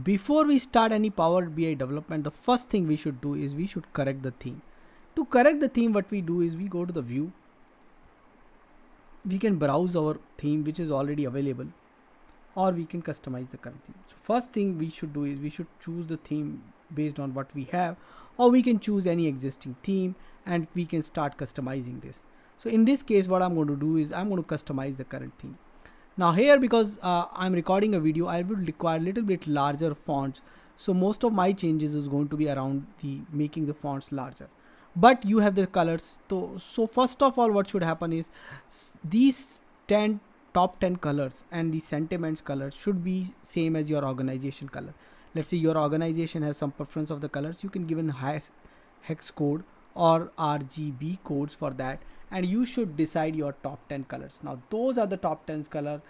before we start any Power BI development, the first thing we should do is we should correct the theme. To correct the theme, what we do is we go to the view. We can browse our theme which is already available, or we can customize the current theme. So first thing we should do is we should choose the theme based on what we have, or we can choose any existing theme and we can start customizing this. So in this case, what I'm going to do is I'm going to customize the current theme. Now here, because I'm recording a video, I will require a little bit larger fonts. So most of my changes is going to be around the making the fonts larger. But you have the colors. So first of all, what should happen is these 10 top 10 colors and the sentiments color should be same as your organization color. Let's say your organization has some preference of the colors. You can give an hex code or RGB codes for that, and you should decide your top 10 colors. Now those are the top 10 color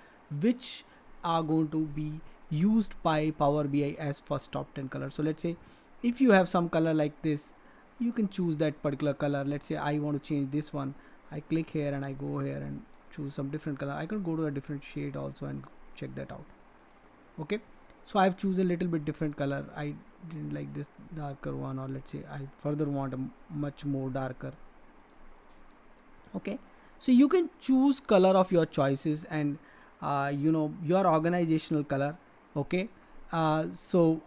which are going to be used by Power BI as first top 10 color. So let's say if you have some color like this, you can choose that particular color. Let's say I want to change this one. I click here and I go here and choose some different color. I can go to a different shade also and check that out. Okay, so I've chosen a little bit different color. I didn't like this darker one, or let's say I further want a much more darker. Okay, so you can choose color of your choices and your organizational color. Okay, so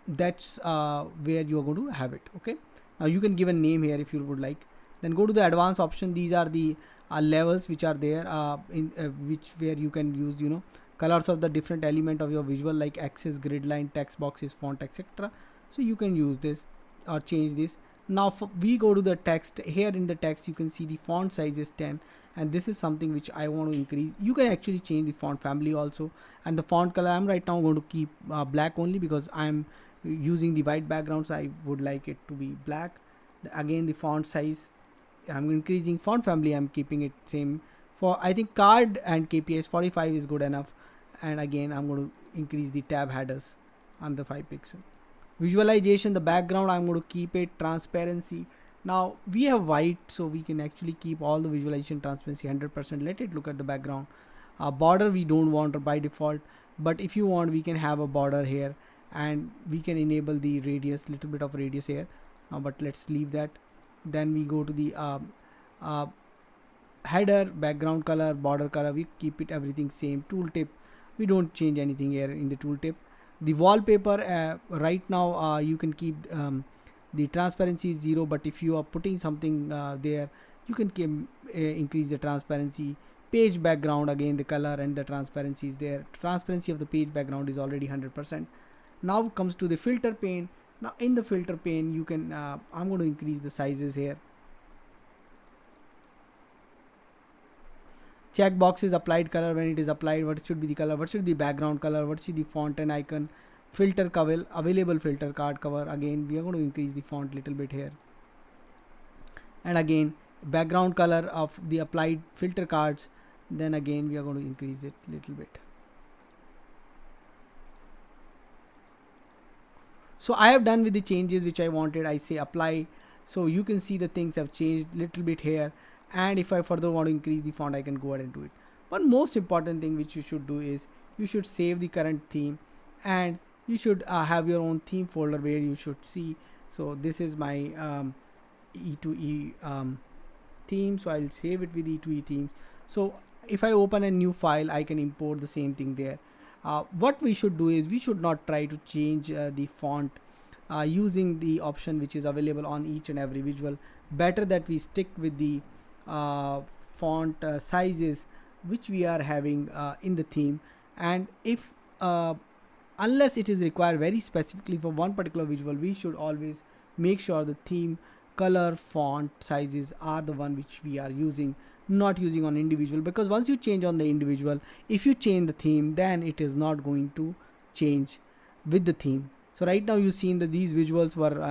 that's where you're going to have it. Okay, now you can give a name here if you would like. Then go to the advanced option. These are the levels which are there in which where you can use colors of the different element of your visual, like axis, grid line, text boxes, font, etc. So you can use this or change this. Now we go to the text. Here in the text you can see the font size is 10, and this is something which I want to increase. You can actually change the font family also, and the font color I'm right now going to keep black only because I'm using the white background, so I would like it to be black. Again, the font size, I'm increasing. Font family, I'm keeping it same. For I think card and KPIs 45 is good enough, and again I'm going to increase the tab headers on the 5 pixel. Visualization, the background, I'm going to keep it transparency. Now we have white, so we can actually keep all the visualization transparency 100%. Let it look at the background. Border we don't want by default, but if you want we can have a border here, and we can enable the radius, little bit of radius here, but let's leave that. Then we go to the header, background color, border color, we keep it everything same. Tooltip, we don't change anything here in the tooltip. The wallpaper, right now you can keep the transparency is 0, but if you are putting something there, you can increase the transparency. Page background, again the color and the transparency is there. Transparency of the page background is already 100%. Now comes to the filter pane. Now in the filter pane you can I'm going to increase the sizes here. Check boxes, applied color, when it is applied, what should be the color, what should be the background color, what should be the font and icon. Filter cover, available filter card cover, again we are going to increase the font little bit here. And again background color of the applied filter cards, then again we are going to increase it little bit. So I have done with the changes which I wanted. I say apply, so you can see the things have changed little bit here, and if I further want to increase the font I can go ahead and do it. But most important thing which you should do is you should save the current theme, and you should have your own theme folder where you should see. So this is my E2E theme, so I'll save it with E2E themes. So if I open a new file I can import the same thing there. What we should do is we should not try to change the font using the option which is available on each and every visual. Better that we stick with the font sizes which we are having in the theme, and if unless it is required very specifically for one particular visual, we should always make sure the theme color font sizes are the one which we are using, not using on individual, because once you change on the individual, if you change the theme, then it is not going to change with the theme. So right now you seen that these visuals were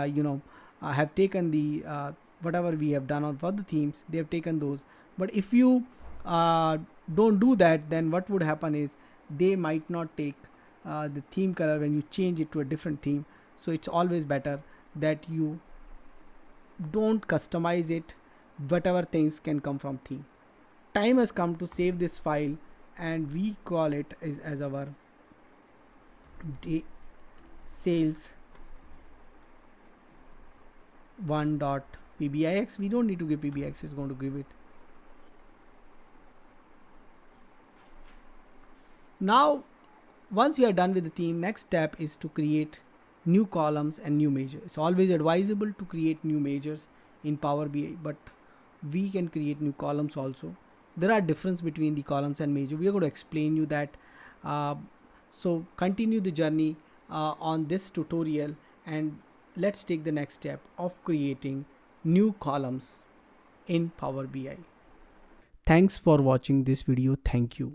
have taken the whatever we have done on for the themes, they have taken those. But if you don't do that, then what would happen is they might not take the theme color when you change it to a different theme. So it's always better that you don't customize it. Whatever things can come from theme. Time has come to save this file, and we call it as our sales 1 dot PBIX. We don't need to give PBIX, it's going to give it. Now once you are done with the theme, next step is to create new columns and new measures. It's always advisable to create new measures in Power BI, but we can create new columns also. There are difference between the columns and measure. We are going to explain you that. So continue the journey on this tutorial, and let's take the next step of creating new columns in Power BI. Thanks for watching this video. Thank you.